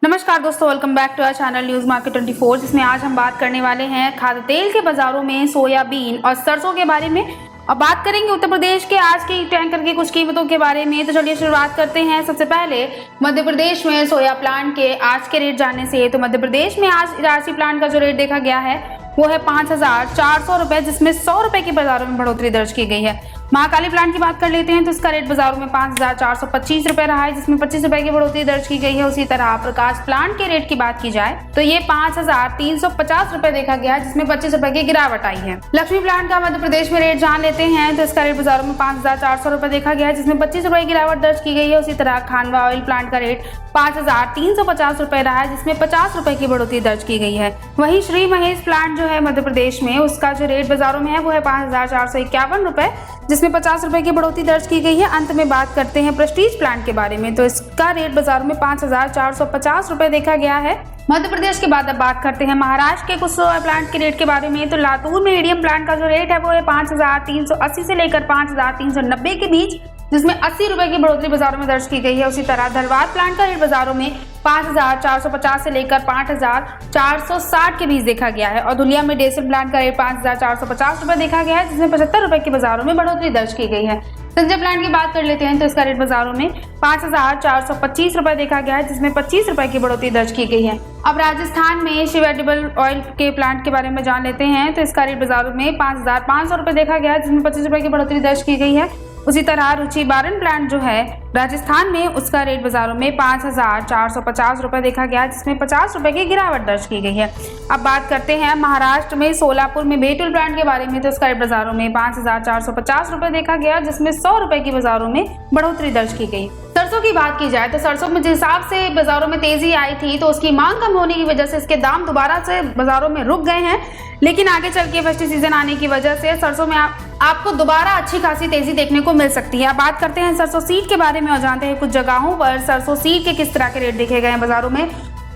नमस्कार दोस्तों, welcome back to our channel news market 24, जिसमें आज हम बात करने वाले हैं खाद्य तेल के बाजारों में सोयाबीन और सरसों के बारे में। अब बात करेंगे उत्तर प्रदेश के आज की टैंकर की कुछ कीमतों के बारे में। तो चलिए शुरुआत करते हैं। सबसे पहले मध्य प्रदेश में सोया प्लांट के आज के रेट जानने से। तो मध्य प्रदेश में आज राशि प्लांट का जो रेट देखा गया है वो है 5,400 रुपए, जिसमें 100 रुपए की बाजारों में बढ़ोतरी दर्ज की गई है। महाकाली प्लांट की बात कर लेते हैं तो इसका रेट बाजारों में 5,425 रुपए रहा है, जिसमें 25 रुपए की बढ़ोतरी दर्ज की गई है। उसी तरह प्रकाश प्लांट के रेट की बात की जाए तो ये 5,350 रुपए देखा गया है, जिसमें 25 रुपए की गिरावट आई है। लक्ष्मी प्लांट का मध्य प्रदेश में रेट जान लेते हैं तो इसका रेट बाजारों में 5,400 रुपए देखा गया है, जिसमें 25 रुपए की गिरावट दर्ज की गई है। उसी तरह खांडवा ऑयल प्लांट का रेट 5,350 रुपए रहा है, जिसमें 50 रुपए की बढ़ोतरी दर्ज की गई है। वहीं श्री महेश प्लांट जो है मध्य प्रदेश में, उसका जो रेट बाजारों में है वो है 5,451 रुपए, जिसमें 50 रुपए की बढ़ोतरी दर्ज की गई है। अंत में बात करते हैं प्रेस्टीज प्लांट के बारे में। तो इसका रेट बाजारों में 5,450 रुपए देखा गया है। मध्य प्रदेश के बाद अब बात करते हैं महाराष्ट्र के कुछ सोया प्लांट के रेट के बारे में। तो लातूर में मीडियम प्लांट का जो रेट है वो है 5,380 से लेकर 5,390 के बीच, जिसमें 80 रुपए की बढ़ोतरी बाजारों में दर्ज की गई है। उसी तरह धरवाद प्लांट का रेट बाजारों में 5,450 से लेकर 5,460 के बीच देखा गया है। और धुलिया में डेसल प्लांट का रेट 5,450 रुपए देखा गया है, जिसमें 75 रुपए की बाजारों में बढ़ोतरी दर्ज की गई है। संजय प्लांट की बात कर लेते हैं तो इसका रेट बाजारों में 5,425 रुपए देखा गया है, जिसमें 25 रुपए की बढ़ोतरी दर्ज की गई है। अब राजस्थान में शिव एडिबल ऑयल के प्लांट के बारे में जान लेते हैं तो इसका रेट बाजारों में 5,500 रुपए देखा गया है, जिसमें 25 रुपए की बढ़ोतरी दर्ज की गई है। उसी तरह रुचि बारन प्लांट जो है राजस्थान में, उसका रेट बाजारों में 5,450 रुपए देखा गया, जिसमें 50 रुपए की गिरावट दर्ज की गई है। अब बात करते हैं महाराष्ट्र में सोलापुर में बेटुल प्लांट के बारे में। तो इसका रेट बाजारों में 5,450 रुपए देखा गया, जिसमें 100 रुपए की बाजारों में बढ़ोतरी दर्ज की गई। सरसों की बात की जाए तो सरसों में जिस हिसाब से बाजारों में तेजी आई थी, तो उसकी मांग कम होने की वजह से इसके दाम दोबारा से बाजारों में रुक गए हैं। लेकिन आगे चल के फेस्टिव सीजन आने की वजह से सरसों में आपको दोबारा अच्छी खासी तेजी देखने को मिल सकती है। बात करते हैं सरसों सीड के बारे में और जानते हैं कुछ जगहों पर सरसों सीड के किस तरह के रेट देखे गए हैं बाजारों में।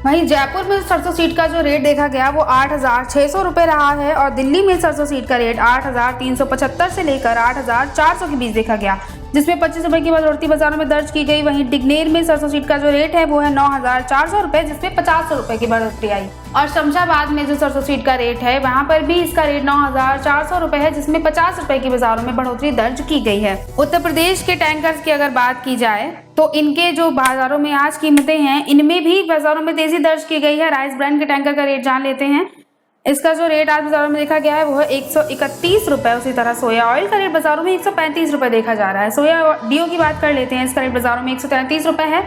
वहीं जयपुर में सरसों सीड का जो रेट देखा गया वो 8,600 रुपए रहा है, और दिल्ली में सरसों सीड का रेट 8,375 से लेकर 8,400 के बीच देखा गया, जिसमें 25 रुपए की बढ़ोतरी बाजारों में दर्ज की गई। वहीं डिग्नेर में सरसों सीड का जो रेट है वो है 9,400 रुपए, जिसमें 50 रुपए की बढ़ोतरी आई। और शमशाबाद में जो सरसों सीड का रेट है वहां पर भी इसका रेट 9,400 रुपए है, जिसमें 50 रुपए की बाजारों में बढ़ोतरी दर्ज की गई है। उत्तर प्रदेश के टैंकर्स की अगर बात की जाए तो इनके जो बाजारों में आज कीमतें हैं, इनमें भी बाजारों में तेजी दर्ज की गई है। राइस ब्रांड के टैंकर का रेट जान लेते हैं। इसका जो रेट आज बाजारों में देखा गया है वो है 131 रुपए। उसी तरह सोया ऑयल का रेट बाजारों में 135 रुपए देखा जा रहा है। सोया डीओ की बात कर लेते हैं, इसका रेट बाजारों में 133 रुपए है।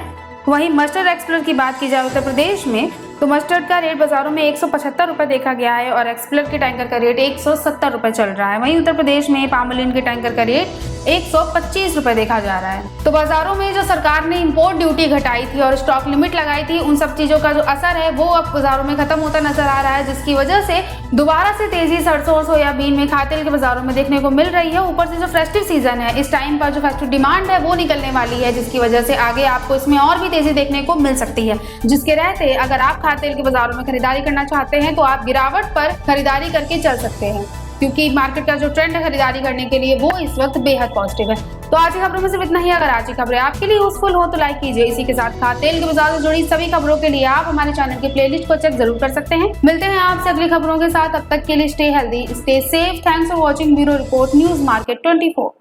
वहीं मस्टर्ड एक्सप्लोर की बात की जाए उत्तर प्रदेश में तो मस्टर्ड का रेट बाजारों में 175 रुपए देखा गया है, और एक्सप्लोर के टैंकर का रेट 170 रुपए चल रहा है। वहीं उत्तर प्रदेश में पामोलिन के टैंकर का रेट 125 रुपए देखा जा रहा है। तो बाजारों में जो सरकार ने इंपोर्ट ड्यूटी घटाई थी और स्टॉक लिमिट लगाई थी, उन सब चीजों का जो असर है वो अब बाजारों में खत्म होता नजर आ रहा है, जिसकी वजह से दोबारा से तेजी सरसों और सोयाबीन में खाद्य तेल के बाजारों में देखने को मिल रही है। ऊपर से जो फेस्टिव सीजन है, इस टाइम पर जो फेस्टिव डिमांड है वो निकलने वाली है, जिसकी वजह से आगे आपको इसमें और भी तेजी देखने को मिल सकती है। जिसके रहते अगर आप खाद्य तेल के बाजारों में खरीदारी करना चाहते हैं तो आप गिरावट पर खरीदारी करके चल सकते हैं, क्योंकि मार्केट का जो ट्रेंड है खरीदारी करने के लिए वो इस वक्त बेहद पॉजिटिव है। तो आज की खबरों में सिर्फ इतना ही। अगर आज की खबरें आपके लिए यूजफुल हो तो लाइक कीजिए। इसी के साथ खाद्य तेल के बाजार से जुड़ी सभी खबरों के लिए आप हमारे चैनल के प्लेलिस्ट को चेक जरूर कर सकते हैं। मिलते हैं आपसे अगली खबरों के साथ। अब तक के लिए stay healthy, stay safe. Thanks for watching. Bureau report, news market 24।